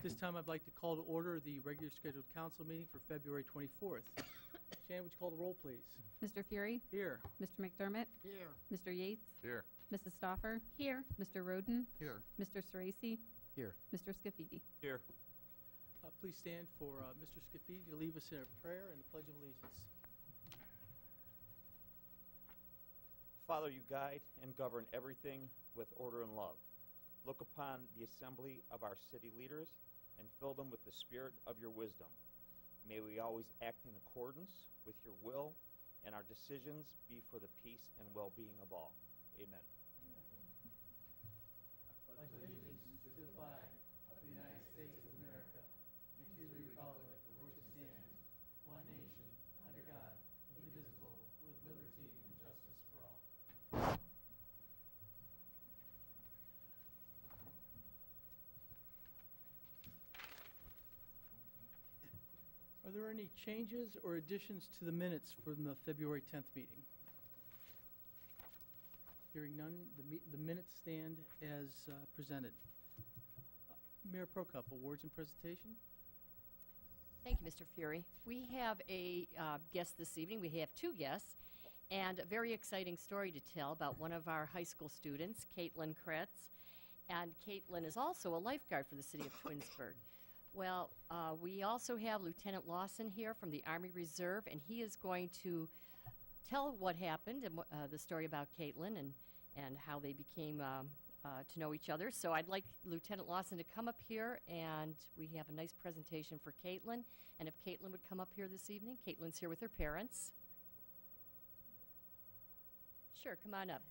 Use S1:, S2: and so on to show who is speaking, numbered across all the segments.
S1: This time, I'd like to call to order the regular scheduled council meeting for February 24th. Shannon, would you call the roll, please?
S2: Mr. Fury,
S1: Here.
S2: Mr. McDermott,
S3: Here.
S2: Mr. Yates,
S4: Here.
S2: Mrs. Stoffer. Here. Mr. Roden,
S3: Here.
S2: Mr. Sorese,
S1: Here.
S2: Mr. Scafidi.
S4: Here.
S1: Please stand for Mr. Scafidi to lead us in a prayer and the Pledge of Allegiance.
S5: Father, you guide and govern everything with order and love. Look upon the assembly of our city leaders and fill them with the spirit of your wisdom. May we always act in accordance with your will, and our decisions be for the peace and well-being of all. Amen.
S1: Pledge allegiance to the flag of the United States of America and to the republic for which it stands, one nation, under God, indivisible, with liberty and justice for all. Are there any changes or additions to the minutes from the February 10th meeting? Hearing none, the minutes stand as presented. Mayor Prokop, awards and presentation?
S6: Thank you, Mr. Fury. We have a guest this evening. We have two guests, and a very exciting story to tell about one of our high school students, Caitlin Kretz. And Caitlin is also a lifeguard for the city of Twinsburg. Well, we also have Lieutenant Lawson here from the Army Reserve, and he is going to tell what happened and the story about Caitlin and how they became to know each other. So I'd like Lieutenant Lawson to come up here, and we have a nice presentation for Caitlin. And if Caitlin would come up here this evening. Caitlin's here with her parents. Sure, come on up.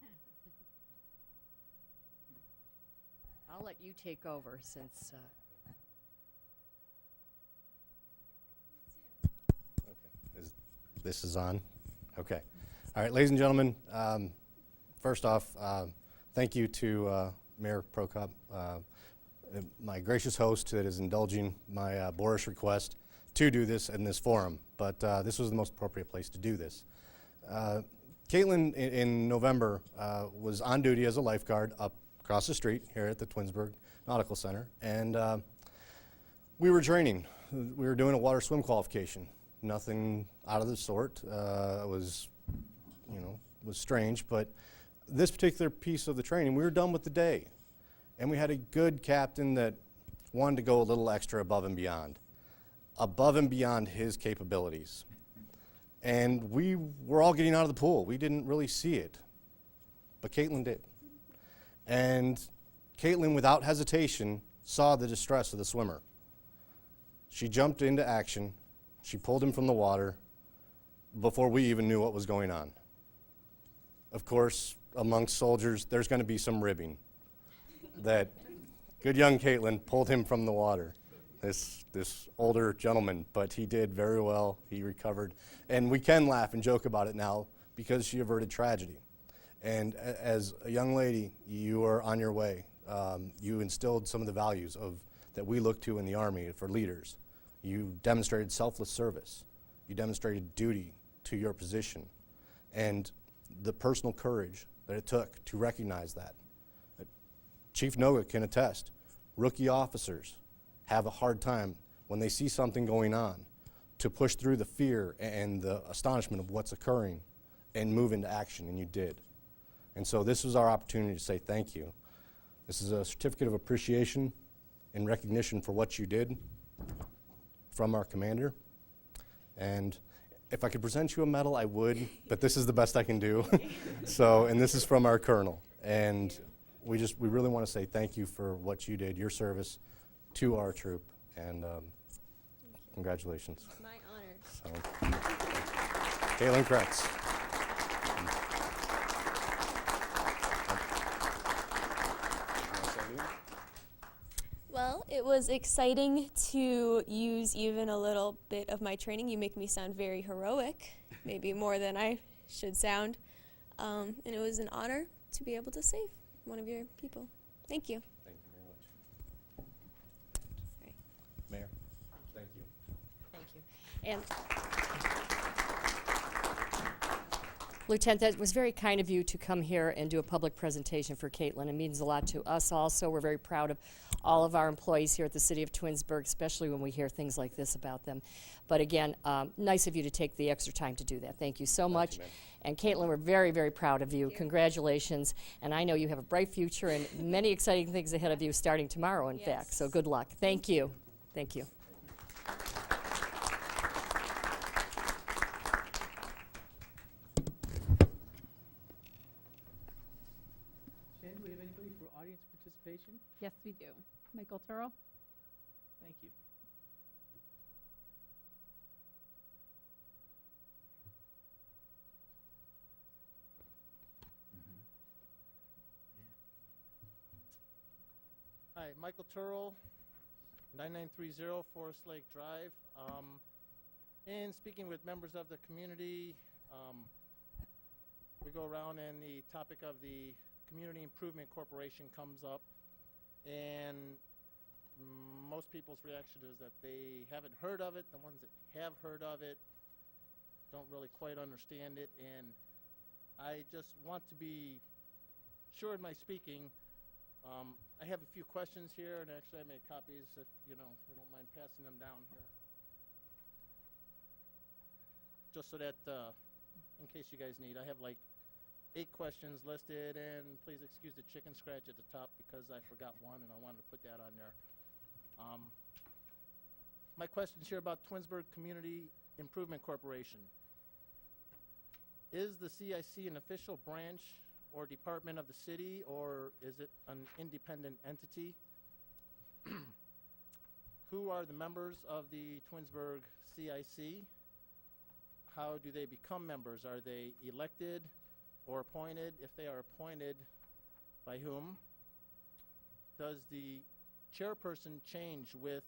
S6: I'll let you take over since...
S7: This is on? Okay. All right, ladies and gentlemen, first off, thank you to Mayor Prokop, my gracious host that is indulging my boorish request to do this in this forum, but this was the most appropriate place to do this. Caitlin, in November, was on duty as a lifeguard up across the street here at the Twinsburg Nautical Center, and we were training. We were doing a water swim qualification. Nothing out of the sort. Was strange, but this particular piece of the training, we were done with the day, and we had a good captain that wanted to go a little extra above and beyond his capabilities. And we were all getting out of the pool. We didn't really see it, but Caitlin did. And Caitlin, without hesitation, saw the distress of the swimmer. She jumped into action. She pulled him from the water before we even knew what was going on. Of course, amongst soldiers, there's going to be some ribbing. That good young Caitlin pulled him from the water, this older gentleman, but he did very well. He recovered. And we can laugh and joke about it now because she averted tragedy. And as a young lady, you are on your way. You instilled some of the values that we look to in the Army for leaders. You demonstrated selfless service. You demonstrated duty to your position and the personal courage that it took to recognize that. Chief Noga can attest, rookie officers have a hard time when they see something going on to push through the fear and the astonishment of what's occurring and move into action, and you did. And so this was our opportunity to say thank you. This is a certificate of appreciation and recognition for what you did from our commander. And if I could present you a medal, I would, but this is the best I can do. So, and this is from our colonel. And we really want to say thank you for what you did, your service to our troop, and congratulations.
S6: It's my honor.
S7: So, Caitlin Kretz.
S8: Well, it was exciting to use even a little bit of my training. You make me sound very heroic, maybe more than I should sound. And it was an honor to be able to save one of your people. Thank you.
S7: Thank you very much.
S8: Sorry.
S7: Mayor, thank you.
S6: Thank you. And Lieutenant, that was very kind of you to come here and do a public presentation for Caitlin. It means a lot to us also. We're very proud of all of our employees here at the City of Twinsburg, especially when we hear things like this about them. But again, nice of you to take the extra time to do that. Thank you so much.
S7: ma'am.
S6: And Caitlin, we're very, very proud of you. Congratulations. And I know you have a bright future and many exciting things ahead of you starting tomorrow, in fact. So
S8: Yes.
S6: good luck. Thank you. Thank you.
S1: Jen, do we have anybody for audience participation?
S2: Yes, we do. Michael Turrell?
S1: Thank you.
S3: Hi, Michael Turrell, 9930 Forest Lake Drive. In speaking with members of the community, we go around and the topic of the Community Improvement Corporation comes up, and most people's reaction is that they haven't heard of it. The ones that have heard of it don't really quite understand it, and I just want to be sure in my speaking. I have a few questions here, and actually I made copies if, you don't mind passing them down here. Just so that, in case you guys need, I have like 8 questions listed, and please excuse the chicken scratch at the top because I forgot one and I wanted to put that on there. My question's here about Twinsburg Community Improvement Corporation. Is the CIC an official branch or department of the city, or is it an independent entity? Who are the members of the Twinsburg CIC? How do they become members? Are they elected or appointed? If they are appointed, by whom? Does the chairperson change with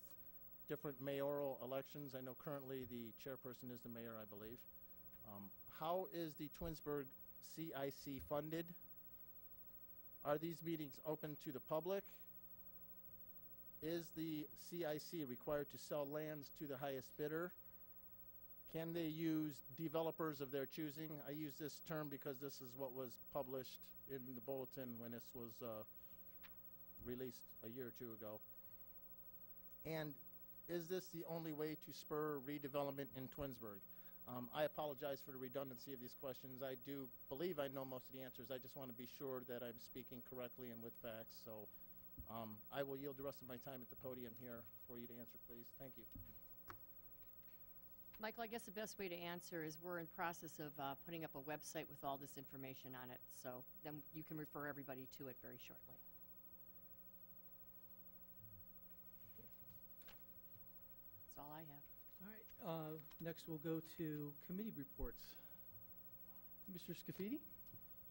S3: different mayoral elections? I know currently the chairperson is the mayor, I believe. How is the Twinsburg CIC funded? Are these meetings open to the public? Is the CIC required to sell lands to the highest bidder? Can they use developers of their choosing? I use this term because this is what was published in the bulletin when this was released a year or two ago. And is this the only way to spur redevelopment in Twinsburg? I apologize for the redundancy of these questions. I do believe I know most of the answers. I just want to be sure that I'm speaking correctly and with facts. So I will yield the rest of my time at the podium here for you to answer, please. Thank you.
S6: Michael, I guess the best way to answer is we're in process of putting up a website with all this information on it. So then you can refer everybody to it very shortly. That's all I have.
S1: All right, next we'll go to committee reports. Mr. Scafidi?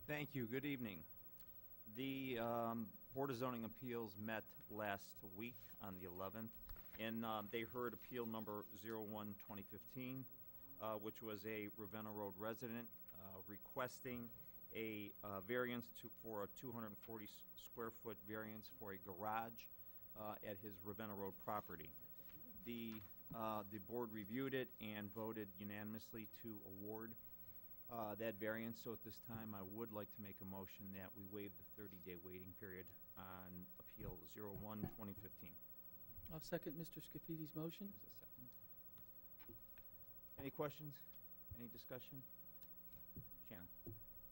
S5: Thank you. Good evening. The Board of Zoning Appeals met last week on the 11th, and they heard appeal number 01-2015, which was a Ravenna Road resident requesting a variance for a 240 square foot variance for a garage at his Ravenna Road property. The board reviewed it and voted unanimously to award that variance. So at this time, I would like to make a motion that we waive the 30-day waiting period on appeal 01-2015.
S1: I'll second Mr. Scafidi's motion.
S5: There's a second. Any questions? Any discussion? Shannon?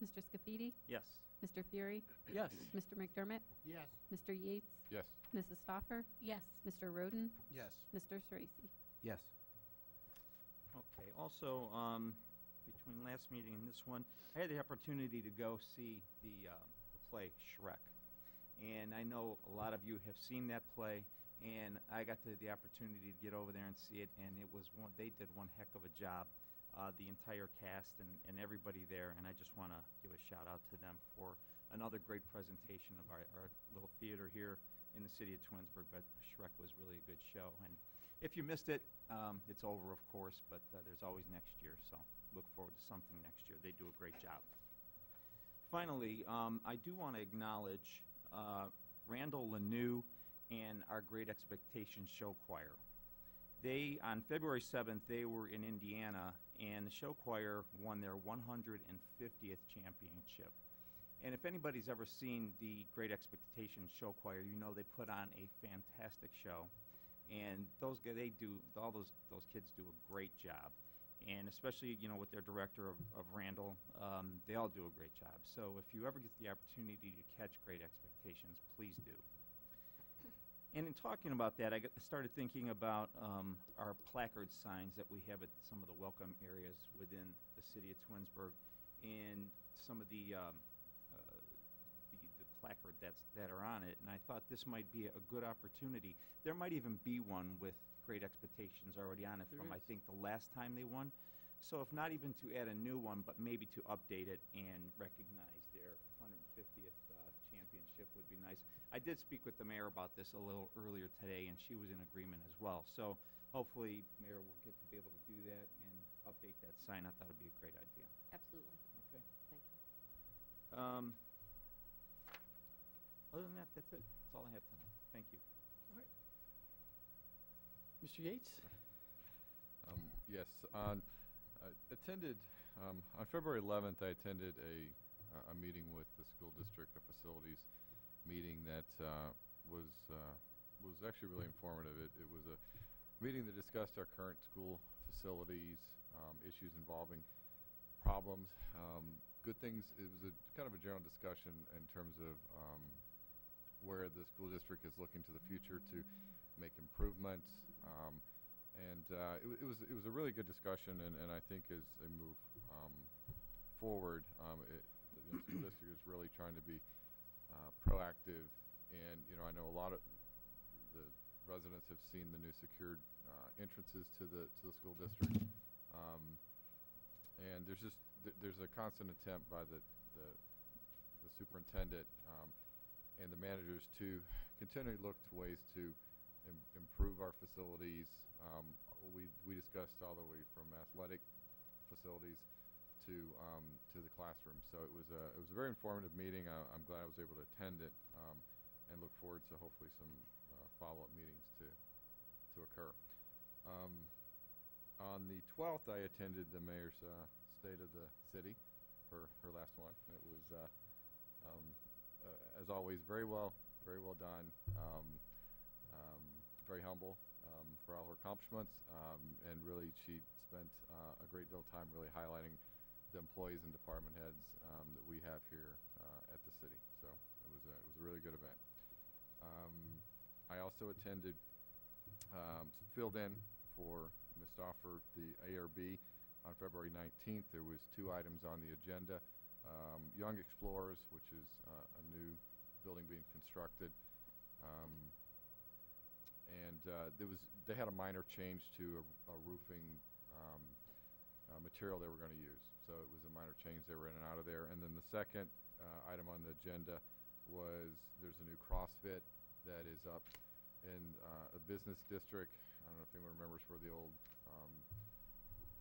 S2: Mr. Scafidi?
S5: Yes.
S2: Mr. Fury?
S1: Yes.
S2: Mr. McDermott?
S3: Yes.
S2: Mr. Yates?
S4: Yes.
S2: Mrs. Stoffer?
S9: Yes.
S2: Mr. Roden?
S4: Yes.
S2: Mr. Sorese?
S4: Yes.
S5: Okay, also, between last meeting and this one, I had the opportunity to go see the play Shrek. And I know a lot of you have seen that play, and I got the opportunity to get over there and see it, and it was they did one heck of a job, the entire cast and everybody there, and I just want to give a shout out to them for another great presentation of our little theater here in the city of Twinsburg. But Shrek was really a good show, and if you missed it, it's over, of course, but there's always next year, so look forward to something next year. They do a great job. Finally, I do want to acknowledge Randall Lanou and our Great Expectations Show Choir. On February 7th, they were in Indiana, and the show choir won their 150th championship. And if anybody's ever seen the Great Expectations show choir, you know they put on a fantastic show. And all those kids do a great job. And especially, with their director of Randall, they all do a great job. So if you ever get the opportunity to catch Great Expectations, please do. And in talking about that, I started thinking about our placard signs that we have at some of the welcome areas within the city of Twinsburg, and some of the placard that are on it. And I thought this might be a good opportunity. There might even be one with Great Expectations already on it from, I think, the last time they won. So if not even to add a new one, but maybe to update it and recognize their 150th championship would be nice. I did speak with the mayor about this a little earlier today, and she was in agreement as well. So hopefully, Mayor will get to be able to do that and update that sign. I thought it'd be a great idea.
S6: Absolutely.
S5: Okay.
S6: Thank you.
S5: Other than that, that's it. That's all I have tonight. Thank you.
S1: Mr. Yates?
S4: Yes, on February 11th, I attended a meeting with the school district, a facilities meeting that was actually really informative. It was a meeting that discussed our current school facilities, issues involving problems, good things. It was kind of a general discussion in terms of where the school district is looking to the future to make improvements. It was a really good discussion, and I think as they move forward, the school district is really trying to be proactive. And I know a lot of the residents have seen the new secured entrances to the school district, and there's a constant attempt by the superintendent and the managers to continually look to ways to improve our facilities. We discussed all the way from athletic facilities to the classroom. So it was a very informative meeting. I'm glad I was able to attend it, and look forward to hopefully some follow-up meetings to occur. On the 12th, I attended the mayor's State of the City, her last one, and it was as always very well done. Very humble for all her accomplishments, and really she spent a great deal of time really highlighting the employees and department heads that we have here at the city. So it was a really good event. I also attended, filled in for Ms. Stoffer, the ARB on February 19th. There was 2 items on the agenda. Young Explorers, which is a new building being constructed, and they had a minor change to a roofing material they were going to use. So it was a minor change. They were in and out of there. And then the second item on the agenda was there's a new CrossFit that is up in a business district. I don't know if anyone remembers where the old,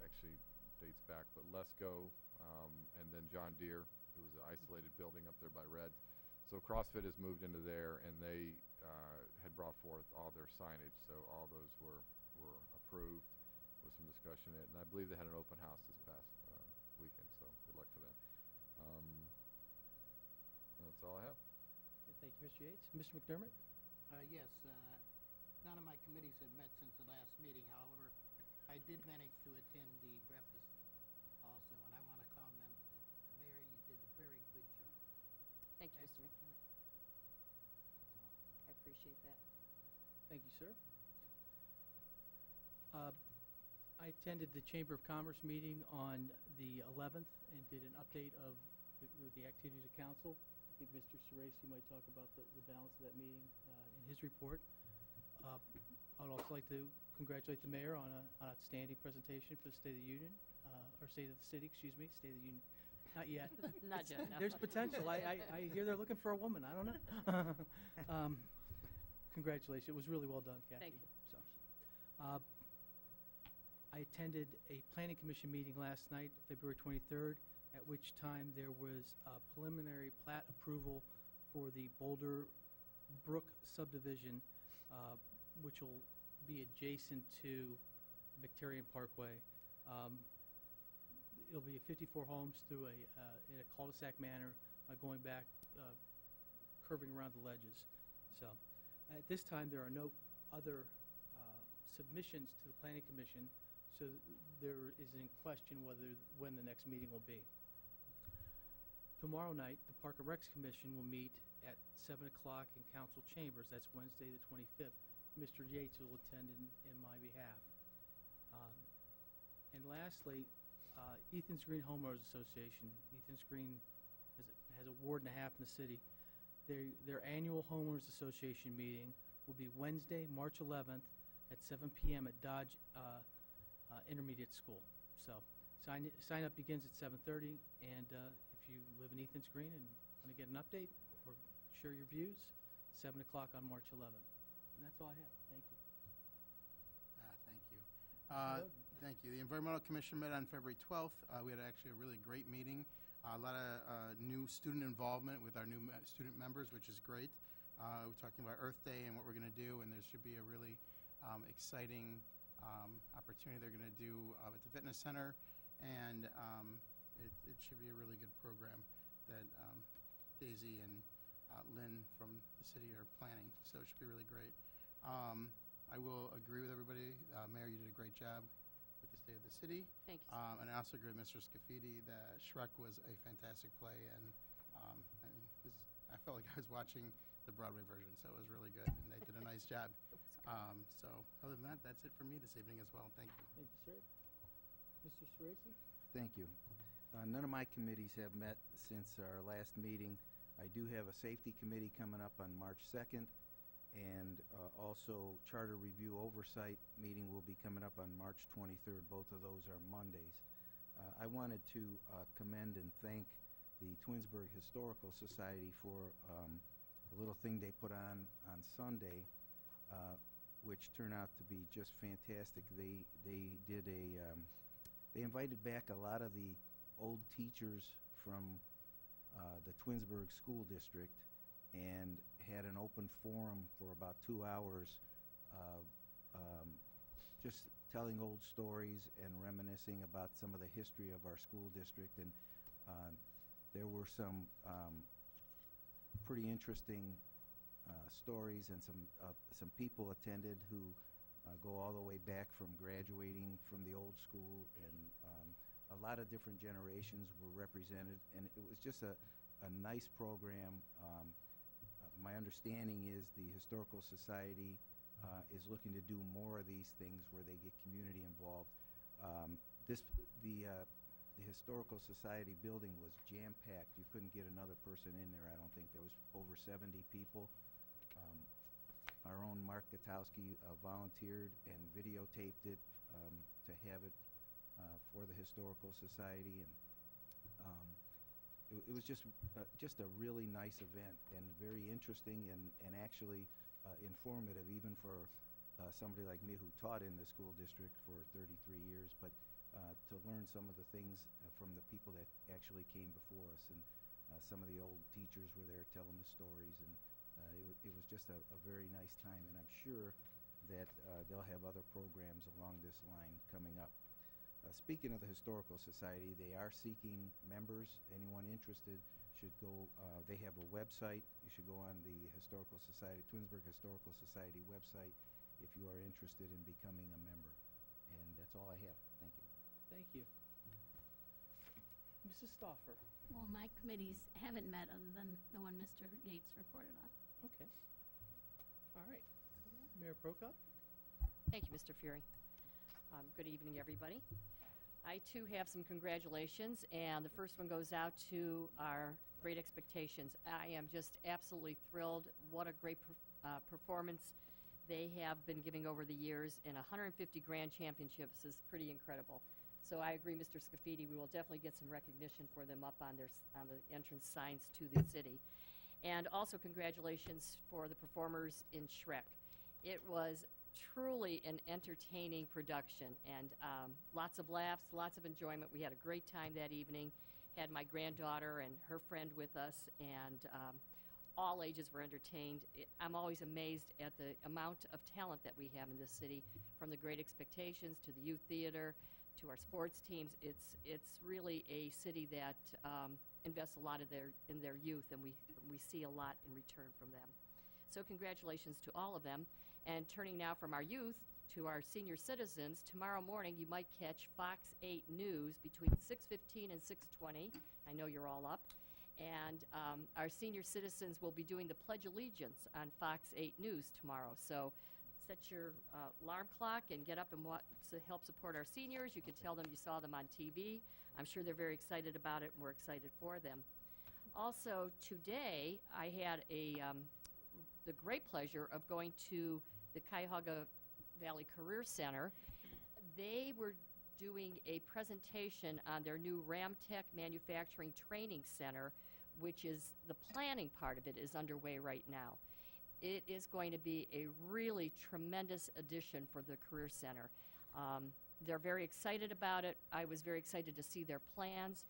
S4: actually dates back, but Lesco, and then John Deere. It was an isolated building up there by Red. So CrossFit has moved into there, and they had brought forth all their signage. So all those were approved with some discussion in it. And I believe they had an open house this past weekend, so good luck to them. That's all I have.
S1: Thank you, Mr. Yates. Mr. McDermott?
S9: Yes, none of my committees have met since the last meeting. However, I did manage to attend the breakfast also, and I want to comment that the mayor, you did a very good job.
S6: Thank you, Mr.
S9: Excellent.
S6: McDermott. I appreciate that.
S1: Thank you, sir. I attended the Chamber of Commerce meeting on the 11th and did an update of the activities of council. I think Mr. Ceresi might talk about the balance of that meeting in his report. I'd also like to congratulate the mayor on an outstanding presentation for the State of the Union, or State of the City, excuse me, State of the Union. Not yet.
S6: Not yet, no.
S1: There's potential. I hear they're looking for a woman. I don't know. Congratulations. It was really well done, Kathy.
S6: Thank you.
S1: So, I attended a planning commission meeting last night, February 23rd, at which time there was a preliminary plat approval for the Boulder Brook subdivision, which will be adjacent to Victorian Parkway. It'll be 54 homes through in a cul-de-sac manner, going back, curving around the ledges. So, at this time, there are no other submissions to the Planning Commission, so there is in question when the next meeting will be. Tomorrow night, the Park and Recs Commission will meet at 7 o'clock in council chambers. That's Wednesday, the 25th. Mr. Yates will attend in my behalf. And lastly, Ethan's Green Homeowners Association. Ethan's Green has a ward and a half in the city. Their annual Homeowners Association meeting will be Wednesday, March 11th at 7 p.m. at Dodge Intermediate School. So sign up begins at 7:30, and if you live in Ethan's Green and want to get an update or share your views, 7 o'clock on March 11th. And that's all I have. Thank you.
S10: Thank you.
S1: Mr. Roden.
S10: Thank you. The Environmental Commission met on February 12th. We had actually a really great meeting. A lot of new student involvement with our new student members, which is great. We're talking about Earth Day and what we're going to do, and there should be a really exciting opportunity they're going to do at the fitness center, and it should be a really good program that Daisy and Lynn from the city are planning, so it should be really great. I will agree with everybody. Mayor, you did a great job with the State of the City.
S6: Thank you.
S10: And I also agree with Mr. Scafidi that Shrek was a fantastic play, and I felt like I was watching the Broadway version, so it was really good, and they did a nice job. So other than that, that's it for me this evening as well. Thank you.
S1: Thank you, sir. Mr. Sorese?
S11: Thank you. None of my committees have met since our last meeting. I do have a safety committee coming up on March 2nd, and also Charter Review Oversight meeting will be coming up on March 23rd. Both of those are Mondays. I wanted to commend and thank the Twinsburg Historical Society for a little thing they put on Sunday, which turned out to be just fantastic. They did they invited back a lot of the old teachers from the Twinsburg School District and had an open forum for about 2 hours of just telling old stories and reminiscing about some of the history of our school district. And there were some pretty interesting stories, and some people attended who go all the way back from graduating from the old school, and a lot of different generations were represented, and it was just a nice program. My understanding is the Historical Society is looking to do more of these things where they get community involved. The Historical Society building was jam-packed. You couldn't get another person in there, I don't think. There was over 70 people. Our own Mark Gutowski volunteered and videotaped it to have it for the Historical Society, and it was just a really nice event, and very interesting, and actually informative, even for somebody like me who taught in the school district for 33 years, but to learn some of the things from the people that actually came before us. And some of the old teachers were there telling the stories, and it was just a very nice time, and I'm sure that they'll have other programs along this line coming up. Speaking of the Historical Society, they are seeking members. Anyone interested should go, they have a website. You should go on the Historical Society, Twinsburg Historical Society website if you are interested in becoming a member. And that's all I have. Thank you.
S1: Thank you. Mrs. Stoffer?
S12: Well, my committees haven't met other than the one Mr. Yates reported on.
S1: Okay. All right. Mayor Prokop?
S6: Thank you, Mr. Fury. Good evening, everybody. I, too, have some congratulations, and the first one goes out to our Great Expectations. I am just absolutely thrilled. What a great performance they have been giving over the years, and 150 grand championships is pretty incredible. So I agree, Mr. Scafidi, we will definitely get some recognition for them up on the entrance signs to the city. And also congratulations for the performers in Shrek. It was truly an entertaining production, and lots of laughs, lots of enjoyment. We had a great time that evening. Had my granddaughter and her friend with us, and all ages were entertained. I'm always amazed at the amount of talent that we have in this city, from the Great Expectations to the youth theater to our sports teams. It's really a city that invests a lot of in their youth, and we see a lot in return from them. So congratulations to all of them. And turning now from our youth to our senior citizens, tomorrow morning you might catch Fox 8 News between 6:15 and 6:20. I know you're all up. And our senior citizens will be doing the Pledge of Allegiance on Fox 8 News tomorrow. So set your alarm clock and get up and help support our seniors. You can tell them you saw them on TV. I'm sure they're very excited about it, and we're excited for them. Also, today I had the great pleasure of going to the Cuyahoga Valley Career Center. They were doing a presentation on their new Ramtech Manufacturing Training Center, which is the planning part of it is underway right now. It is going to be a really tremendous addition for the Career Center. They're very excited about it. I was very excited to see their plans.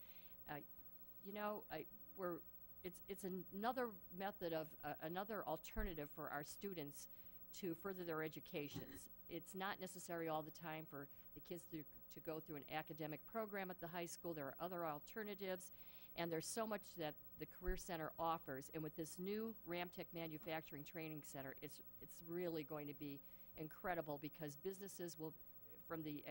S6: It's another method of another alternative for our students to further their educations. It's not necessary all the time for the kids to go through an academic program at the high school. There are other alternatives, and there's so much that the Career Center offers. And with this new Ramtech Manufacturing Training Center, it's really going to be incredible, because businesses from the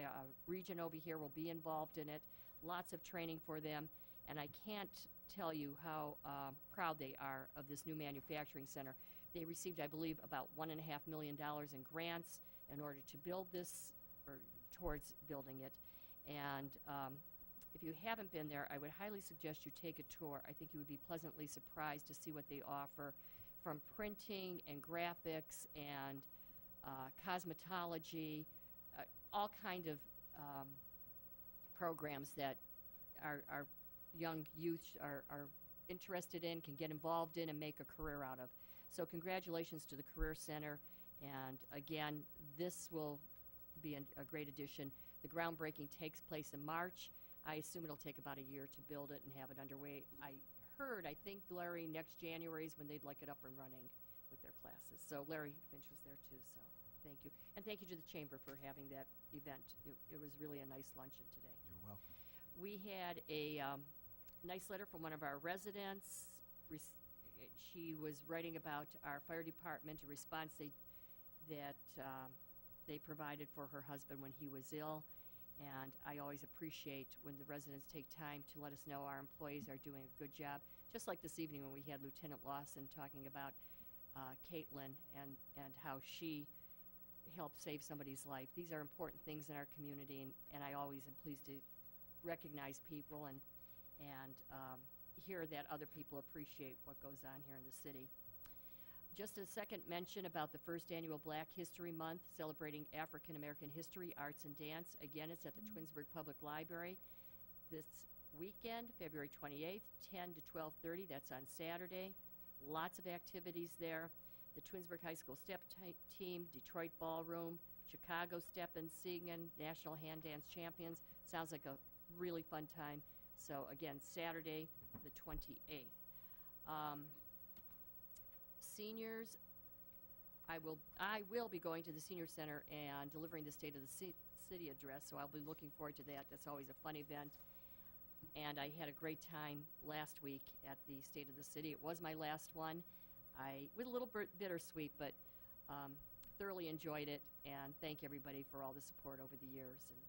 S6: region over here will be involved in it. Lots of training for them, and I can't tell you how proud they are of this new manufacturing center. They received, I believe, about $1.5 million in grants in order to build this, or towards building it. And if you haven't been there, I would highly suggest you take a tour. I think you would be pleasantly surprised to see what they offer, from printing and graphics and cosmetology, all kind of programs that our young youth are interested in, can get involved in, and make a career out of. So congratulations to the Career Center, and again, this will be a great addition. The groundbreaking takes place in March. I assume it'll take about a year to build it and have it underway. I think, Larry, next January is when they'd like it up and running with their classes. So Larry Finch was there too, so thank you. And thank you to the Chamber for having that event. It was really a nice luncheon today.
S11: You're welcome.
S6: We had a nice letter from one of our residents. She was writing about our fire department, a response that they provided for her husband when he was ill. And I always appreciate when the residents take time to let us know our employees are doing a good job. Just like this evening when we had Lieutenant Lawson talking about Caitlin and how she helped save somebody's life. These are important things in our community, and I always am pleased to recognize people and hear that other people appreciate what goes on here in the city. Just a second mention about the first annual Black History Month, celebrating African American history, arts, and dance. Again, it's at the Twinsburg Public Library this weekend, February 28th, 10 to 12:30. That's on Saturday. Lots of activities there. The Twinsburg High School Step Team, Detroit Ballroom, Chicago Step and Singing, National Hand Dance Champions. Sounds like a really fun time. So again, Saturday, the 28th. Seniors, I will be going to the Senior Center and delivering the State of the City address, so I'll be looking forward to that. That's always a fun event. And I had a great time last week at the State of the City. It was my last one. Was a little bittersweet, but thoroughly enjoyed it, and thank everybody for all the support over the years. And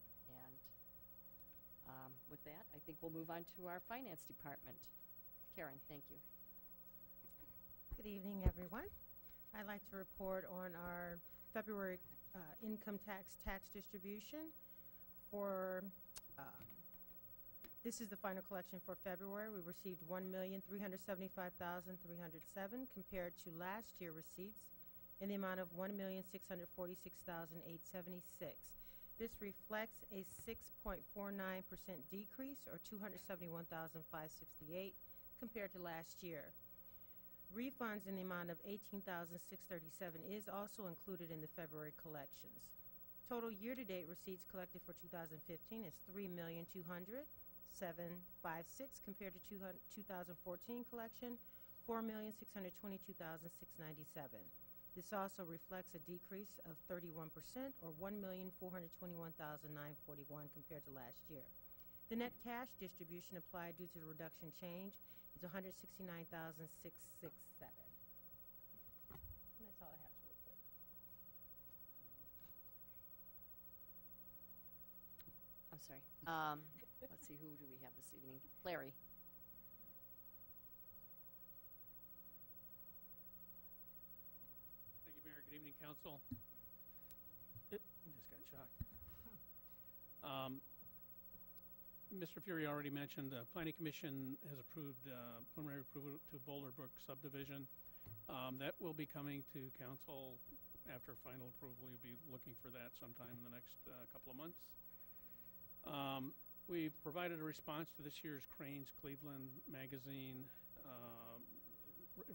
S6: with that, I think we'll move on to our Finance Department. Karen, thank you.
S13: Good evening, everyone. I'd like to report on our February income tax distribution. This is the final collection for February. We received $1,375,307 compared to last year receipts in the amount of $1,646,876. This reflects a 6.49% decrease, or $271,568 compared to last year. Refunds in the amount of $18,637 is also included in the February collections. Total year-to-date receipts collected for 2015 is $3,200,756 compared to 2014 collection $4,622,697. This also reflects a decrease of 31%, or $1,421,941 compared to last year. The net cash distribution applied due to the reduction change is $169,667. And that's all I have to report.
S6: I'm sorry. Let's see, who do we have this evening? Larry.
S14: Thank you, Mayor. Good evening, Council. I just got shocked. Mr. Fury already mentioned the Planning Commission has approved preliminary approval to Boulder Brook subdivision. That will be coming to Council after final approval. You'll be looking for that sometime in the next couple of months. We've provided a response to this year's Cranes Cleveland magazine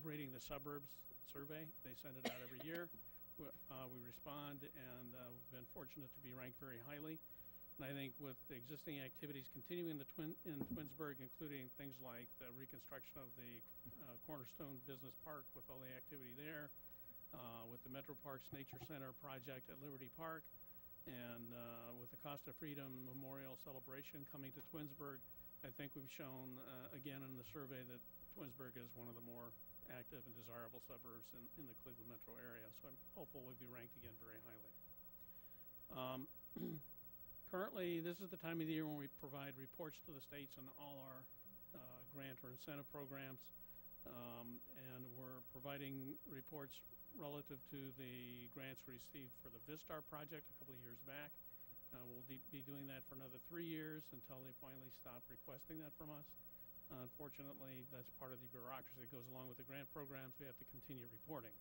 S14: rating the suburbs survey. They send it out every year. We respond, and we've been fortunate to be ranked very highly. And I think with the existing activities continuing in Twinsburg, including things like the reconstruction of the Cornerstone Business Park with all the activity there, with the Metro Parks Nature Center project at Liberty Park, and with the Costa Freedom Memorial Celebration coming to Twinsburg, I think we've shown again in the survey that Twinsburg is one of the more active and desirable suburbs in the Cleveland metro area. So I'm hopeful we'll be ranked again very highly. Currently, this is the time of the year when we provide reports to the states on all our grant or incentive programs. And we're providing reports relative to the grants received for the Vistar project a couple of years back. We'll be doing that for another 3 years until they finally stop requesting that from us. Unfortunately, that's part of the bureaucracy that goes along with the grant programs. We have to continue reporting.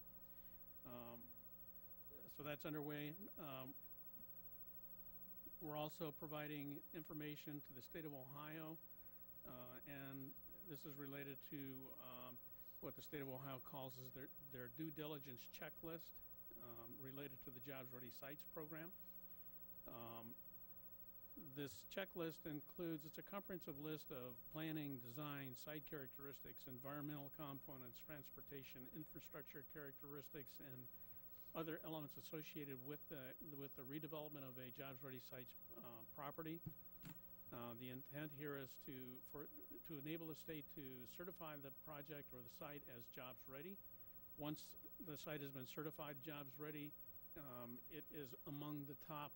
S14: So that's underway. We're also providing information to the state of Ohio, and this is related to what the state of Ohio calls is their due diligence checklist related to the Jobs Ready Sites program. This checklist includes, it's a comprehensive list of planning, design, site characteristics, environmental components, transportation, infrastructure characteristics, and other elements associated with the redevelopment of a Jobs Ready Sites property. The intent here is to enable the state to certify the project or the site as Jobs Ready. Once the site has been certified Jobs Ready, it is among the top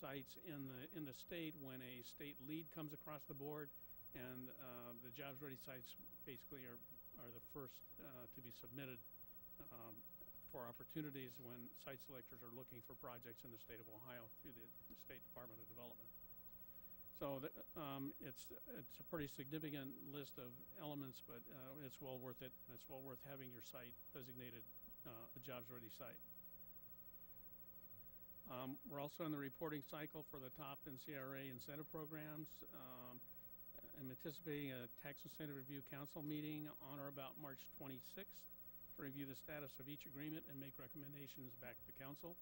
S14: sites in the state when a state lead comes across the board, and the Jobs Ready sites basically are the first to be submitted for opportunities when site selectors are looking for projects in the state of Ohio through the State Department of Development. So it's a pretty significant list of elements, but it's well worth it, and it's well worth having your site designated a Jobs Ready site. We're also in the reporting cycle for the top NCRA incentive programs. I'm anticipating a Tax Incentive Review Council meeting on or about March 26th to review the status of each agreement and make recommendations back to the council.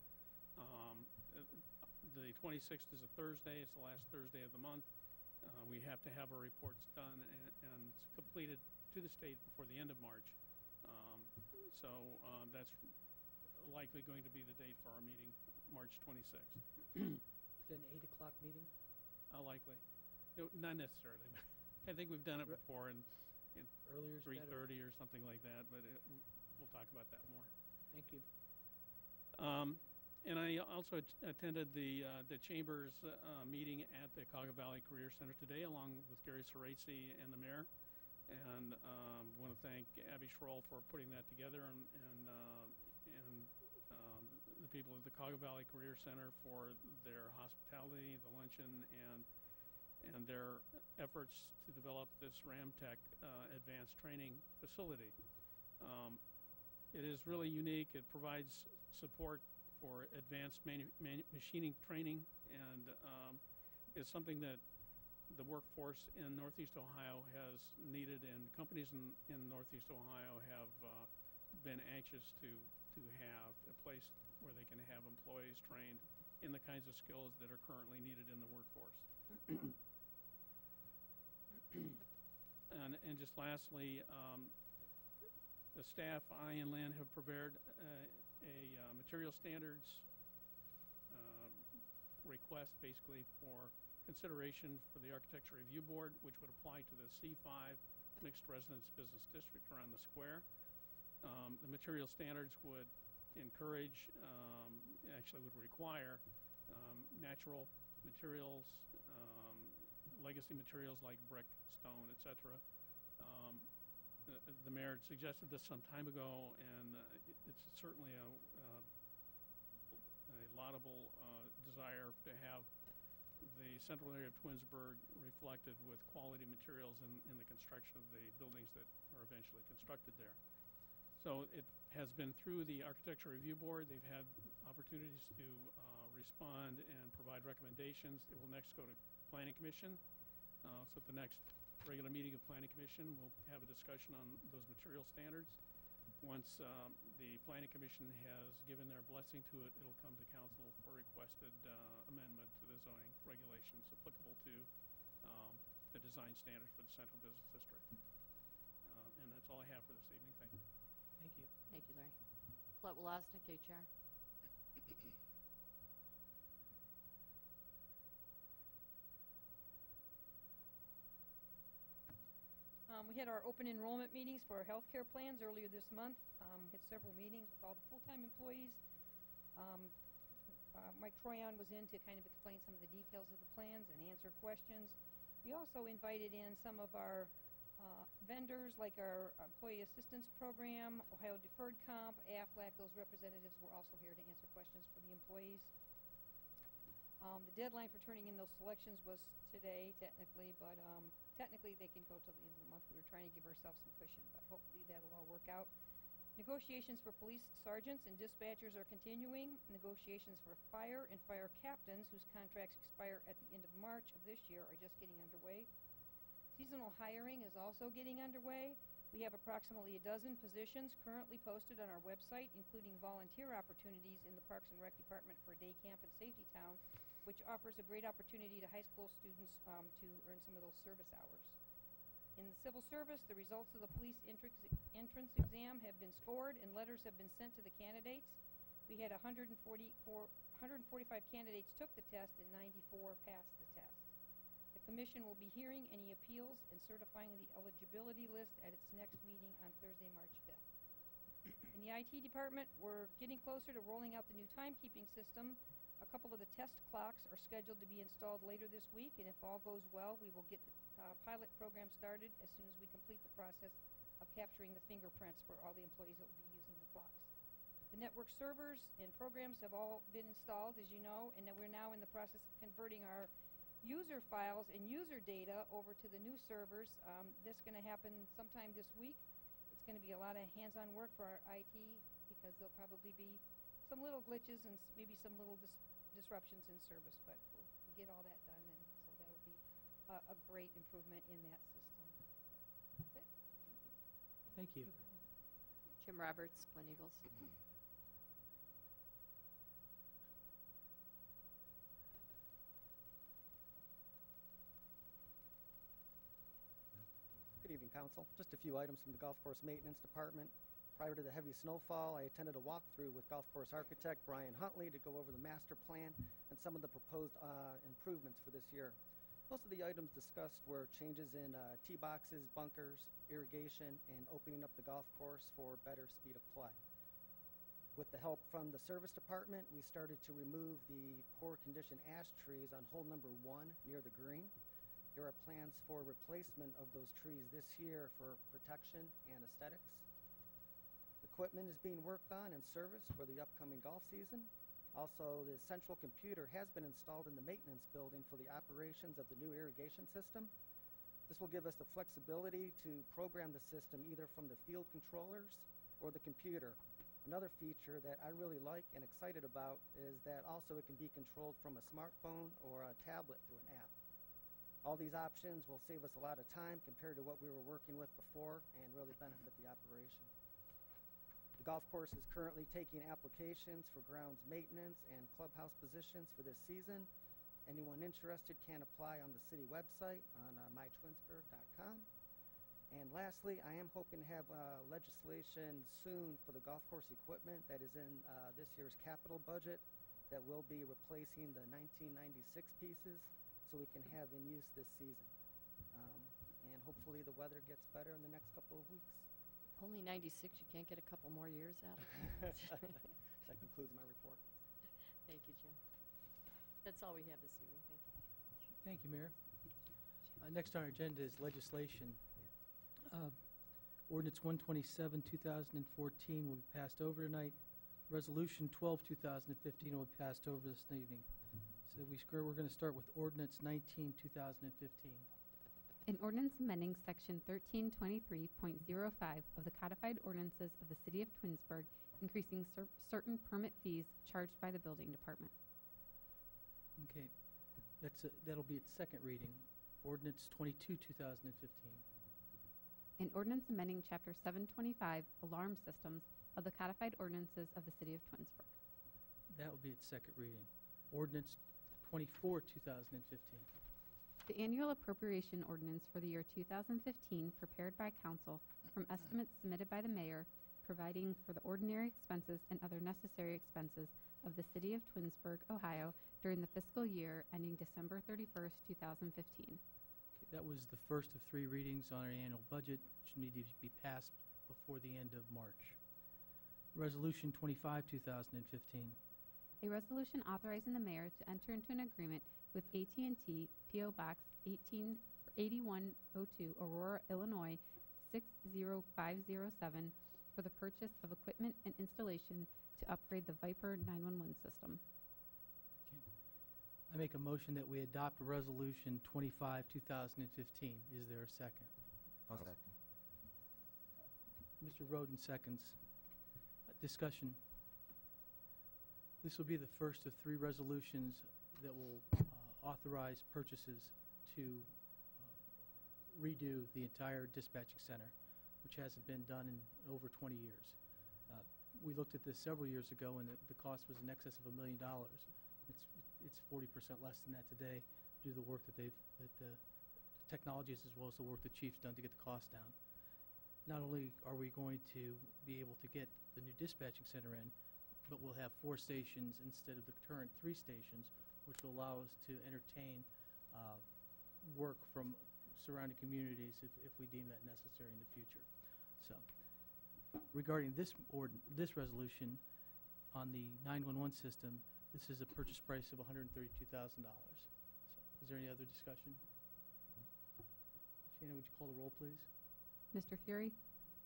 S14: The 26th is a Thursday. It's the last Thursday of the month. We have to have our reports done and completed to the state before the end of March. So that's likely going to be the date for our meeting, March 26th.
S1: Is it an 8 o'clock meeting?
S14: Likely. No, not necessarily. I think we've done it before in
S1: Earlier is better.
S14: 3:30 or something like that, but we'll talk about that more.
S1: Thank you.
S14: And I also attended the Chamber's meeting at the Cuyahoga Valley Career Center today, along with Gary Sorese and the mayor. And want to thank Abby Schroll for putting that together, and the people at the Cuyahoga Valley Career Center for their hospitality, the luncheon, and their efforts to develop this Ramtech advanced training facility. It is really unique. It provides support for advanced machining training, and is something that the workforce in Northeast Ohio has needed, and companies in Northeast Ohio have been anxious to have a place where they can have employees trained in the kinds of skills that are currently needed in the workforce. And just lastly, The staff, I and Lynn, have prepared a material standards request basically for consideration for the Architecture Review Board, which would apply to the C5 Mixed Residence Business District around the square. The material standards would encourage, actually would require natural materials, legacy materials like brick, stone, etc. The mayor had suggested this some time ago, and it's certainly a laudable desire to have the central area of Twinsburg reflected with quality materials in the construction of the buildings that are eventually constructed there. So it has been through the Architecture Review Board. They've had opportunities to respond and provide recommendations. It will next go to Planning Commission. So at the next regular meeting of Planning Commission, we'll have a discussion on those material standards. Once the Planning Commission has given their blessing to it, it'll come to council for requested amendment to the zoning regulations applicable to the design standards for the Central Business District. And that's all I have for this evening. Thank you.
S1: Thank you.
S6: Thank you, Larry. Colette Wolosnik, HR.
S15: We had our open enrollment meetings for our healthcare plans earlier this month. Had several meetings with all the full-time employees. Mike Troyon was in to kind of explain some of the details of the plans and answer questions. We also invited in some of our vendors, like our Employee Assistance Program, Ohio Deferred Comp, AFLAC. Those representatives were also here to answer questions for the employees. The deadline for turning in those selections was today, technically, but technically they can go till the end of the month. We were trying to give ourselves some cushion, but hopefully that'll all work out. Negotiations for police sergeants and dispatchers are continuing. Negotiations for fire and fire captains, whose contracts expire at the end of March of this year, are just getting underway. Seasonal hiring is also getting underway. We have approximately a dozen positions currently posted on our website, including volunteer opportunities in the Parks and Rec Department for Day Camp and Safety Town, which offers a great opportunity to high school students to earn some of those service hours. In the civil service, the results of the police entrance exam have been scored and letters have been sent to the candidates. We had 145 candidates took the test and 94 passed the test. The commission will be hearing any appeals and certifying the eligibility list at its next meeting on Thursday, March 5th. In the IT department, we're getting closer to rolling out the new timekeeping system. A couple of the test clocks are scheduled to be installed later this week, and if all goes well, we will get the pilot program started as soon as we complete the process of capturing the fingerprints for all the employees that will be using the clocks. The network servers and programs have all been installed, as you know, and that we're now in the process of converting our user files and user data over to the new servers. This is going to happen sometime this week. It's going to be a lot of hands-on work for our IT because there'll probably be some little glitches and maybe some little disruptions in service, but we'll get all that done, and so that'll be a great improvement in that system. So that's it.
S1: Thank you.
S6: Jim Roberts, Glen Eagles.
S16: Good evening, Council. Just a few items from the Golf Course Maintenance Department. Prior to the heavy snowfall, I attended a walkthrough with golf course architect Brian Huntley to go over the master plan and some of the proposed improvements for this year. Most of the items discussed were changes in tee boxes, bunkers, irrigation, and opening up the golf course for better speed of play. With the help from the service department, we started to remove the poor condition ash trees on hole number 1 near the green. There are plans for replacement of those trees this year for protection and aesthetics. Equipment is being worked on and serviced for the upcoming golf season. Also, the central computer has been installed in the maintenance building for the operations of the new irrigation system. This will give us the flexibility to program the system either from the field controllers or the computer. Another feature that I really like and excited about is that also it can be controlled from a smartphone or a tablet through an app. All these options will save us a lot of time compared to what we were working with before and really benefit the operation. The golf course is currently taking applications for grounds maintenance and clubhouse positions for this season. Anyone interested can apply on the city website on mytwinsburg.com. And lastly, I am hoping to have legislation soon for the golf course equipment that is in this year's capital budget that will be replacing the 1996 pieces so we can have in use this season. And hopefully the weather gets better in the next couple of weeks.
S6: Only 96, you can't get a couple more years out of it?
S16: That concludes my report.
S6: Thank you, Jim. That's all we have this evening. Thank you.
S1: Thank you, Mayor. Next on our agenda is legislation. Ordinance 127, 2014 will be passed over tonight. Resolution 12, 2015 will be passed over this evening. So we're going to start with Ordinance 19, 2015.
S2: An ordinance amending Section 1323.05 of the codified ordinances of the City of Twinsburg, increasing certain permit fees charged by the building department.
S1: Okay, that'll be its second reading. Ordinance 22, 2015.
S2: An ordinance amending Chapter 725 Alarm Systems of the codified ordinances of the City of Twinsburg.
S1: That will be its second reading. Ordinance 24, 2015.
S2: The annual appropriation ordinance for the year 2015, prepared by council from estimates submitted by the mayor, providing for the ordinary expenses and other necessary expenses of the City of Twinsburg, Ohio, during the fiscal year ending December 31st, 2015.
S1: Okay, that was the first of three readings on our annual budget, which needed to be passed before the end of March. Resolution 25, 2015.
S2: A resolution authorizing the mayor to enter into an agreement with AT&T P.O. Box 8102, Aurora, Illinois 60507 for the purchase of equipment and installation to upgrade the Viper 911 system.
S1: Okay. I make a motion that we adopt Resolution 25, 2015. Is there a second?
S11: I'll second.
S1: Mr. Roden seconds. Discussion. This will be the first of three resolutions that will authorize purchases to redo the entire dispatching center, which hasn't been done in over 20 years. We looked at this several years ago, and the cost was in excess of $1 million. It's 40% less than that today due to the work that the technologies as well as the work the chief's done to get the cost down. Not only are we going to be able to get the new dispatching center in, but we'll have 4 stations instead of the current 3 stations, which will allow us to entertain work from surrounding communities if we deem that necessary in the future. So, regarding this resolution on the 911 system, this is a purchase price of $132,000. So, is there any other discussion? Shannon, would you call the roll, please?
S2: Mr. Fury?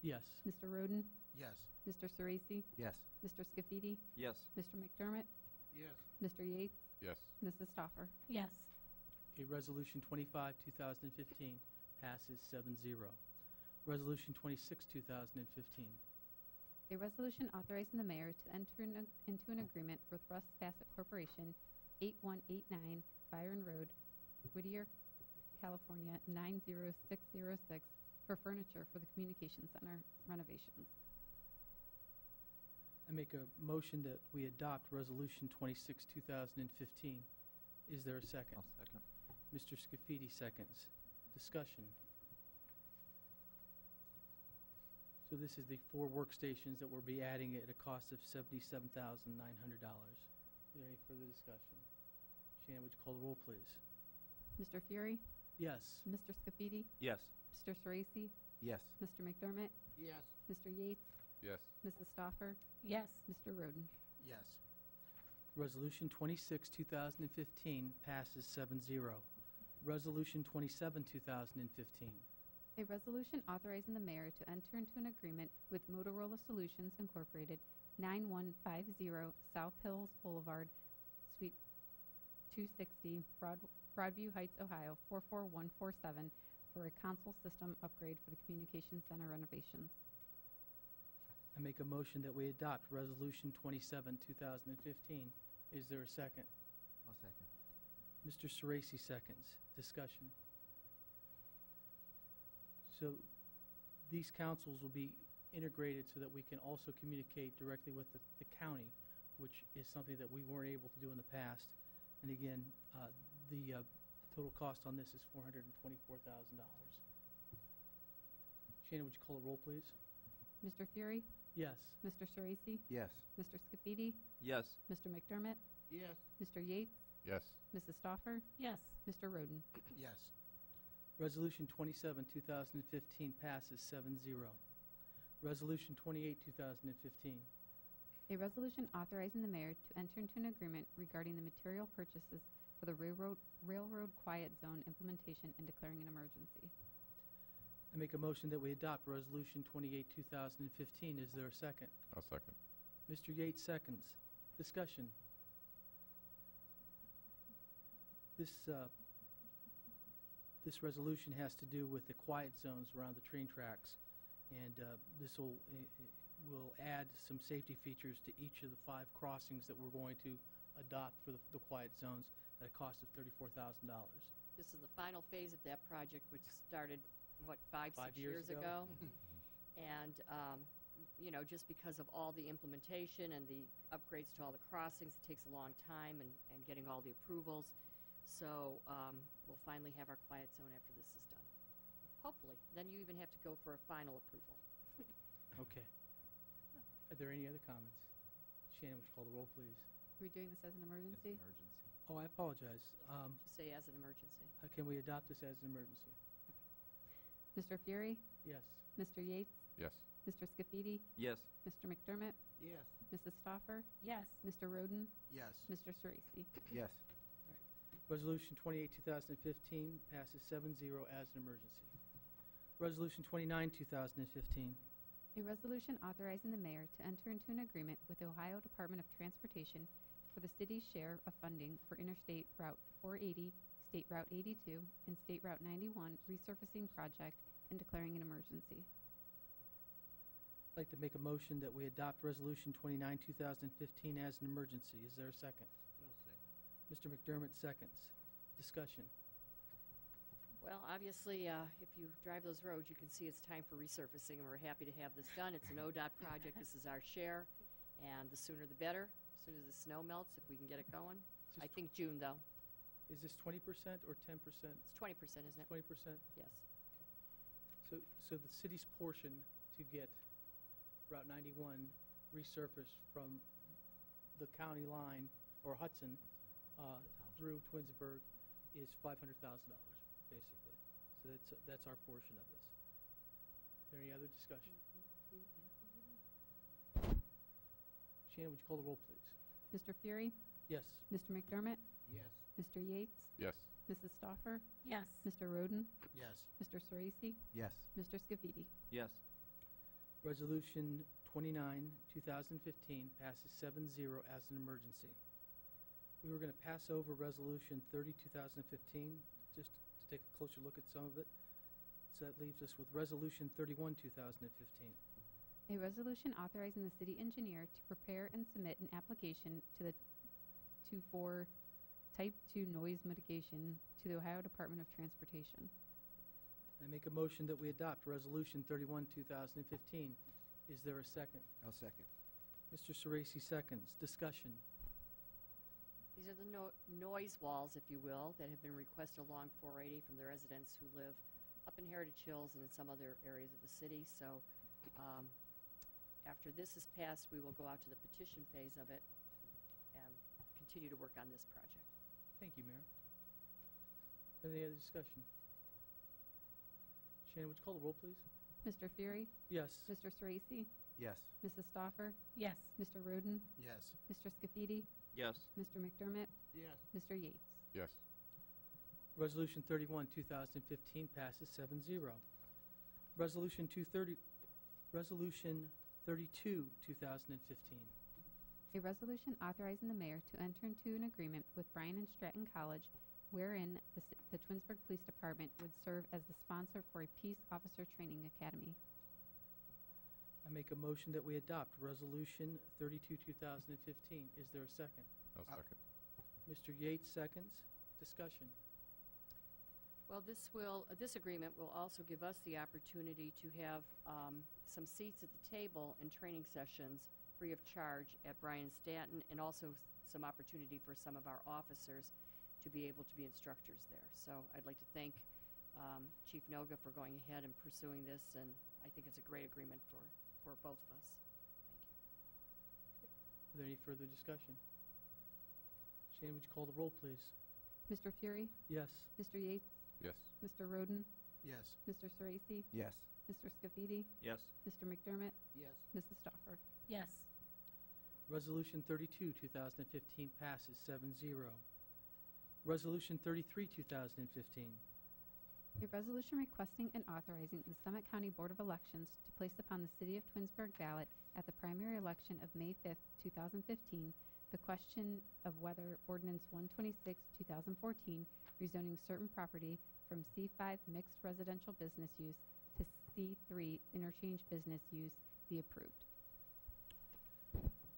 S1: Yes.
S2: Mr. Roden?
S10: Yes.
S2: Mr. Sorese?
S11: Yes.
S2: Mr. Scafidi?
S5: Yes.
S2: Mr. McDermott?
S9: Yes.
S2: Mr. Yates?
S4: Yes.
S2: Mrs. Stoffer?
S12: Yes.
S1: Okay, Resolution 25, 2015 passes 7-0. Resolution 26, 2015.
S2: A resolution authorizing the mayor to enter into an agreement with Russ Bassett Corporation, 8189 Byron Road, Whittier, California, 90606, for furniture for the communication center renovations.
S1: I make a motion that we adopt Resolution 26, 2015. Is there a second?
S5: I'll second.
S1: Mr. Scafidi seconds. Discussion. So this is the 4 workstations that we'll be adding at a cost of $77,900. Is there any further discussion? Shannon, would you call the roll, please?
S2: Mr. Fury?
S1: Yes.
S2: Mr. Scafidi?
S5: Yes.
S2: Mr. Sorese?
S11: Yes.
S2: Mr. McDermott?
S9: Yes.
S2: Mr. Yates?
S4: Yes.
S2: Mrs. Stoffer?
S12: Yes.
S2: Mr. Roden?
S10: Yes.
S1: Resolution 26, 2015 passes 7-0. Resolution 27, 2015.
S2: A resolution authorizing the mayor to enter into an agreement with Motorola Solutions Incorporated, 9150 South Hills Boulevard, Suite 260, Broadview Heights, Ohio, 44147, for a console system upgrade for the communication center renovations.
S1: I make a motion that we adopt Resolution 27, 2015. Is there a second?
S11: I'll second.
S1: Mr. Sorese seconds. Discussion. So these councils will be integrated so that we can also communicate directly with the county, which is something that we weren't able to do in the past. And again, the total cost on this is $424,000. Shannon, would you call the roll, please?
S2: Mr. Fury,
S1: Yes.
S2: Mr. Sorese,
S11: Yes.
S2: Mr. Scafidi,
S5: Yes.
S2: Mr. McDermott,
S9: Yes.
S2: Mr. Yates,
S4: Yes.
S2: Mrs. Stoffer,
S12: Yes.
S2: Mr. Roden.
S10: Yes.
S1: Resolution 27, 2015 passes 7-0. Resolution 28, 2015.
S2: A resolution authorizing the mayor to enter into an agreement regarding the material purchases for the railroad quiet zone implementation and declaring an emergency.
S1: I make a motion that we adopt Resolution 28, 2015. Is there a second?
S4: I'll second.
S1: Mr. Yates seconds. Discussion. This resolution has to do with the quiet zones around the train tracks, and this will add some safety features to each of the 5 crossings that we're going to adopt for the quiet zones at a cost of $34,000.
S6: This is the final phase of that project, which started, what, 5,
S1: 5
S6: 6
S1: years
S6: years ago? And, you know, just because of all the implementation and the upgrades to all the crossings, it takes a long time and getting all the approvals. So we'll finally have our quiet zone after this is done. Hopefully. Then you even have to go for a final approval.
S1: Okay. Are there any other comments? Shannon, would you call the roll, please?
S2: Are we doing this as an emergency?
S1: Oh, I apologize.
S6: Just say as an emergency.
S1: Can we adopt this as an emergency?
S2: Mr. Fury,
S1: Yes.
S2: Mr. Yates,
S4: Yes.
S2: Mr. Scafidi,
S5: Yes.
S2: Mr. McDermott,
S9: Yes.
S2: Mrs. Stoffer,
S12: Yes.
S2: Mr. Roden,
S10: Yes.
S2: Mr. Sorese.
S11: Yes.
S1: Resolution 28, 2015 passes 7-0 as an emergency. Resolution 29, 2015.
S2: A resolution authorizing the mayor to enter into an agreement with the Ohio Department of Transportation for the city's share of funding for Interstate Route 480, State Route 82, and State Route 91 resurfacing project and declaring an emergency.
S1: I'd like to make a motion that we adopt Resolution 29, 2015 as an emergency. Is there a second?
S9: Will second.
S1: Mr. McDermott seconds. Discussion.
S6: Well, obviously, if you drive those roads, you can see it's time for resurfacing, and we're happy to have this done. It's an ODOT project. This is our share, and the sooner the better. As soon as the snow melts, if we can get it going. I think June, though.
S1: Is this 20% or 10%?
S6: It's 20%, isn't it?
S1: 20%?
S6: Yes.
S1: So the city's portion to get Route 91 resurfaced from the county line, or Hudson, through Twinsburg is $500,000, basically. So that's our portion of this. Is there any other discussion? Shannon, would you call the roll, please?
S2: Mr. Fury,
S1: Yes.
S2: Mr. McDermott,
S9: Yes.
S2: Mr. Yates,
S4: Yes.
S2: Mrs. Stoffer,
S12: Yes.
S2: Mr. Roden,
S10: Yes.
S2: Mr. Sorese,
S11: Yes.
S2: Mr. Scafidi.
S5: Yes.
S1: Resolution 29, 2015 passes 7-0 as an emergency. We were going to pass over Resolution 30, 2015, just to take a closer look at some of it. So that leaves us with Resolution 31, 2015.
S2: A resolution authorizing the city engineer to prepare and submit an application for Type 2 noise mitigation to the Ohio Department of Transportation.
S1: I make a motion that we adopt Resolution 31, 2015. Is there a second?
S11: I'll second.
S1: Mr. Sorese seconds. Discussion.
S6: These are the noise walls, if you will, that have been requested along 480 from the residents who live up in Heritage Hills and in some other areas of the city. So after this is passed, we will go out to the petition phase of it and continue to work on this project.
S1: Thank you, Mayor. Any other discussion? Shannon, would you call the roll, please?
S2: Mr. Fury,
S1: Yes.
S2: Mr. Sorese,
S11: Yes.
S2: Mrs. Stoffer,
S12: Yes.
S2: Mr. Roden,
S10: Yes.
S2: Mr. Scafidi,
S5: Yes.
S2: Mr. McDermott,
S9: Yes.
S2: Mr. Yates.
S4: Yes.
S1: Resolution 31, 2015 passes 7-0. Resolution 32, 2015.
S2: A resolution authorizing the mayor to enter into an agreement with Bryan and Stratton College wherein the Twinsburg Police Department would serve as the sponsor for a Peace Officer Training Academy.
S1: I make a motion that we adopt Resolution 32, 2015. Is there a second?
S4: I'll second.
S1: Mr. Yates seconds. Discussion.
S6: Well, this agreement will also give us the opportunity to have some seats at the table in training sessions free of charge at Bryan Stanton, and also some opportunity for some of our officers to be able to be instructors there. So I'd like to thank Chief Noga for going ahead and pursuing this, and I think it's a great agreement for both of us. Thank you.
S1: Are there any further discussion? Shannon, would you call the roll, please?
S2: Mr. Fury,
S1: Yes.
S2: Mr. Yates,
S4: Yes.
S2: Mr. Roden,
S10: Yes.
S2: Mr. Sorese,
S11: Yes.
S2: Mr. Scafidi,
S5: Yes.
S2: Mr. McDermott,
S9: Yes.
S2: Mrs. Stoffer.
S12: Yes.
S1: Resolution 32, 2015 passes 7-0. Resolution 33, 2015.
S2: A resolution requesting and authorizing the Summit County Board of Elections to place upon the City of Twinsburg ballot at the primary election of May 5th, 2015, the question of whether Ordinance 126, 2014, rezoning certain property from C5 mixed residential business use to C3 interchange business use be approved.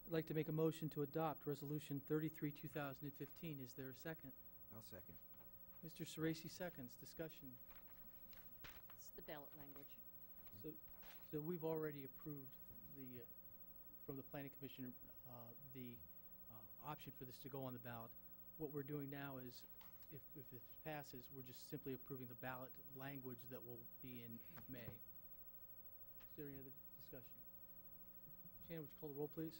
S1: I'd like to make a motion to adopt Resolution 33, 2015. Is there a second?
S11: I'll second.
S1: Mr. Sorese seconds. Discussion.
S6: It's the ballot language.
S1: So we've already approved the, from the Planning Commission, the option for this to go on the ballot. What we're doing now is, if it passes, we're just simply approving the ballot language that will be in May. Is there any other discussion? Shannon, would you call the roll, please?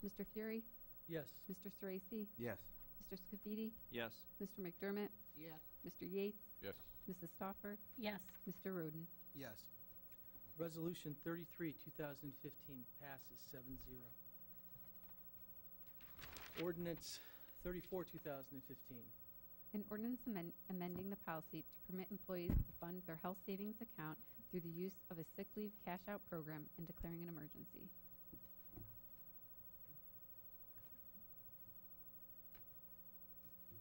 S2: Mr. Fury,
S1: Yes.
S2: Mr. Sorese,
S11: Yes.
S2: Mr. Scafidi,
S5: Yes.
S2: Mr. McDermott,
S9: Yes.
S2: Mr. Yates,
S4: Yes.
S2: Mrs. Stoffer,
S12: Yes.
S2: Mr. Roden.
S10: Yes.
S1: Resolution 33, 2015 passes 7-0. Ordinance 34, 2015.
S2: An ordinance amending the policy to permit employees to fund their health savings account through the use of a sick leave cash-out program and declaring an emergency.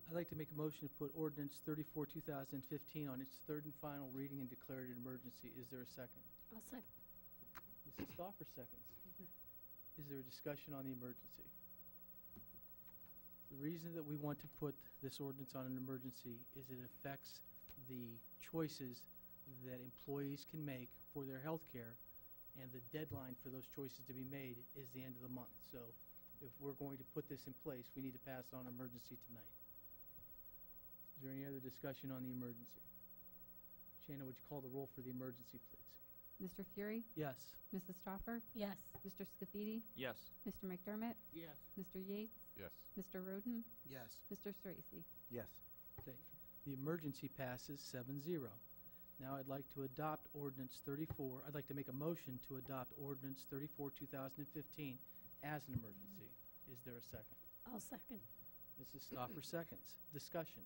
S1: I'd like to make a motion to put Ordinance 34, 2015 on its third and final reading and declare it an emergency. Is there a second?
S12: I'll second.
S1: Mrs. Stoffer seconds. Is there a discussion on the emergency? The reason that we want to put this ordinance on an emergency is it affects the choices that employees can make for their health care, and the deadline for those choices to be made is the end of the month. So if we're going to put this in place, we need to pass it on emergency tonight. Is there any other discussion on the emergency? Shannon, would you call the roll for the emergency, please?
S2: Mr. Fury,
S1: Yes.
S2: Mrs. Stoffer,
S12: Yes.
S2: Mr. Scafidi,
S5: Yes.
S2: Mr. McDermott,
S9: Yes.
S2: Mr. Yates,
S4: Yes.
S2: Mr. Roden,
S10: Yes.
S2: Mr. Sorese.
S11: Yes.
S1: Okay. The emergency passes 7-0. Now I'd like to adopt Ordinance 34. I'd like to make a motion to adopt Ordinance 34, 2015 as an emergency. Is there a second?
S12: I'll second.
S1: Mrs. Stoffer seconds. Discussion.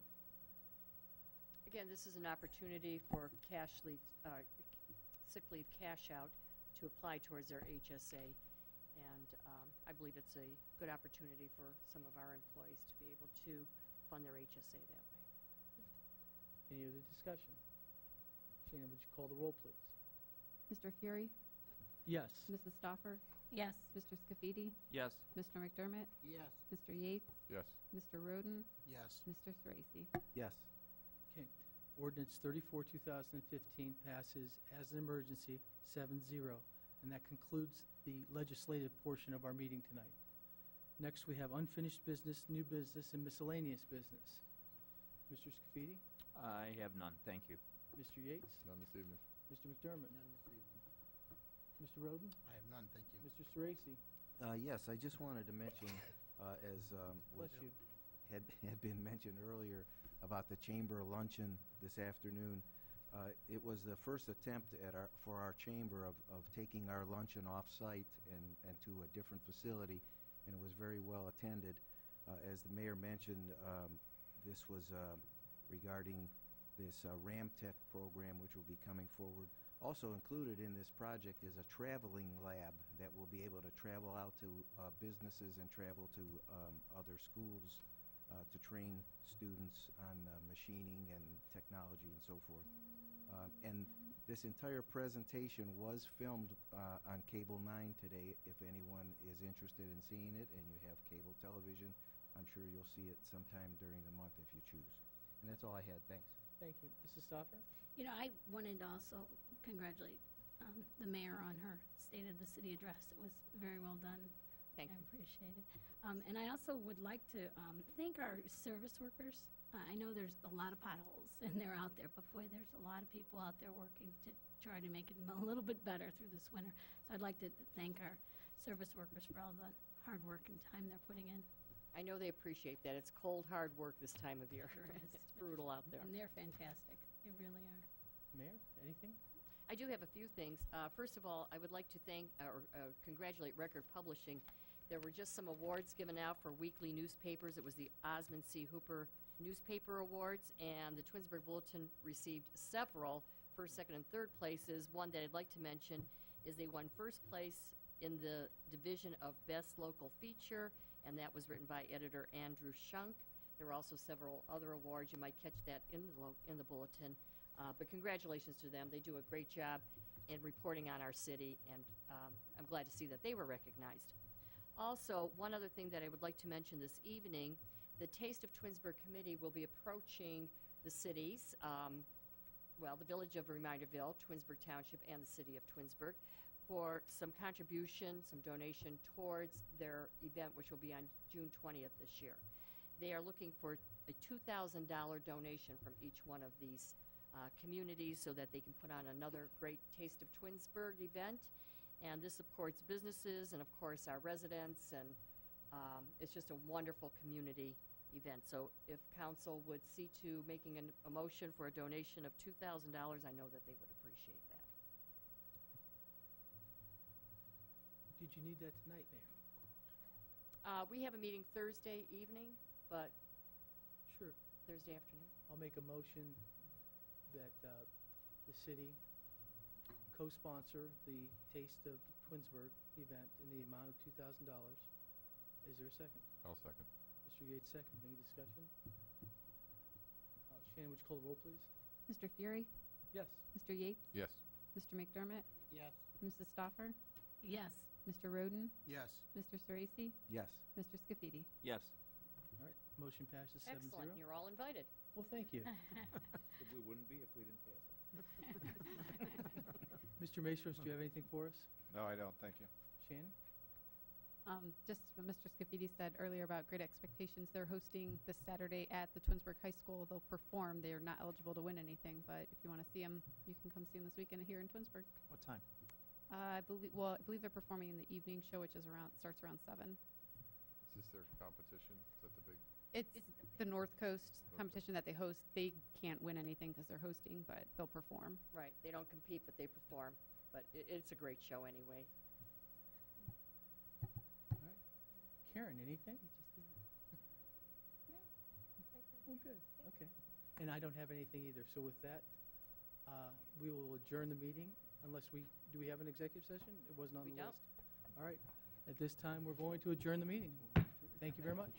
S6: Again, this is an opportunity for cash leave, sick leave cash out to apply towards their HSA. And I believe it's a good opportunity for some of our employees to be able to fund their HSA that way.
S1: Any other discussion? Shannon, would you call the roll, please?
S2: Mr. Fury,
S1: Yes.
S2: Mrs. Stoffer,
S12: Yes.
S2: Mr. Scafidi,
S5: Yes.
S2: Mr. McDermott,
S9: Yes.
S2: Mr. Yates,
S4: Yes.
S2: Mr. Roden,
S10: Yes.
S2: Mr. Sorese.
S11: Yes.
S1: Okay. Ordinance 34, 2015 passes as an emergency, 7-0. And that concludes the legislative portion of our meeting tonight. Next, we have unfinished business, new business, and miscellaneous business. Mr. Scafidi?
S5: I have none, thank you.
S1: Mr. Yates?
S4: None this evening.
S1: Mr. McDermott?
S9: None this evening.
S1: Mr. Roden?
S10: I have none, thank you.
S1: Mr. Sorese?
S11: Yes, I just wanted to mention, as was
S1: Bless you.
S11: had been mentioned earlier about the chamber luncheon this afternoon. It was the first attempt for our chamber of taking our luncheon off-site and to a different facility, and it was very well attended. As the mayor mentioned, this was regarding this Ramtech program, which will be coming forward. Also included in this project is a traveling lab that will be able to travel out to businesses and travel to other schools to train students on machining and technology and so forth. And this entire presentation was filmed on Cable 9 today. If anyone is interested in seeing it and you have cable television, I'm sure you'll see it sometime during the month if you choose. And that's all I had. Thanks.
S1: Thank you. Mrs. Stoffer?
S12: You know, I wanted to also congratulate the mayor on her State of the City address. It was very well done.
S6: Thank
S12: I
S6: you.
S12: appreciate it. And I also would like to thank our service workers I know there's a lot of potholes, and they're out there, but boy, there's a lot of people out there working to try to make it a little bit better through this winter. So I'd like to thank our service workers for all the hard work and time they're putting in.
S6: I know they appreciate that. It's cold, hard work this time of year.
S12: Sure is.
S6: It's brutal out there.
S12: And they're fantastic. They really are.
S14: Mayor, anything?
S6: I do have a few things. First of all, I would like to thank or congratulate Record Publishing. There were just some awards given out for weekly newspapers. It was the Osmond C. Hooper Newspaper Awards, and the Twinsburg Bulletin received several first, second, and third places. One that I'd like to mention is they won first place in the division of Best Local Feature, and that was written by editor Andrew Shunk. There were also several other awards. You might catch that in the bulletin. But congratulations to them. They do a great job in reporting on our city, and I'm glad to see that they were recognized. Also, one other thing that I would like to mention this evening, the Taste of Twinsburg Committee will be approaching the cities, the village of Reminderville, Twinsburg Township, and the city of Twinsburg for some contribution, some donation towards their event, which will be on June 20th this year. They are looking for a $2,000 donation from each one of these communities so that they can put on another great Taste of Twinsburg event. And this supports businesses and, of course, our residents, and it's just a wonderful community event. So if council would see to making a motion for a donation of $2,000, I know that they would appreciate that.
S1: Did you need that tonight, Mayor?
S6: We have a meeting Thursday evening, but
S1: Sure.
S6: Thursday afternoon.
S1: I'll make a motion that the city co-sponsor the Taste of Twinsburg event in the amount of $2,000. Is there a second?
S4: I'll second.
S1: Mr. Yates, second. Any discussion? Shannon, would you call the roll, please?
S2: Mr. Fury,
S1: Yes.
S2: Mr. Yates,
S4: Yes.
S2: Mr. McDermott,
S9: Yes.
S2: Mrs. Stoffer,
S12: Yes.
S2: Mr. Roden,
S10: Yes.
S2: Mr. Sorese,
S11: Yes.
S2: Mr. Scafidi.
S5: Yes.
S1: All right, motion passes 7-0.
S6: Excellent. You're all invited.
S1: Well, thank you.
S5: We wouldn't be if we didn't pass it.
S1: Mr. Maestros, do you have anything for us?
S4: No, I don't. Thank you.
S1: Shannon?
S2: Just what Mr. Scafidi said earlier about Great Expectations, they're hosting this Saturday at the Twinsburg High School. They'll perform. They're not eligible to win anything, but if you want to see them, you can come see them this weekend here in Twinsburg.
S5: What time?
S2: I believe they're performing in the evening show, which is starts around 7.
S4: Is this their competition? Is that the big?
S2: It's the North Coast competition that they host. They can't win anything because they're hosting, but they'll perform.
S6: Right. They don't compete, but they perform. But it's a great show anyway.
S1: All right. Karen, anything? Oh, good. Okay. And I don't have anything either. So with that, we will adjourn the meeting unless do we have an executive session? It wasn't on
S6: We
S1: the
S6: don't.
S1: list. All right. At this time, we're going to adjourn the meeting. Thank you very much.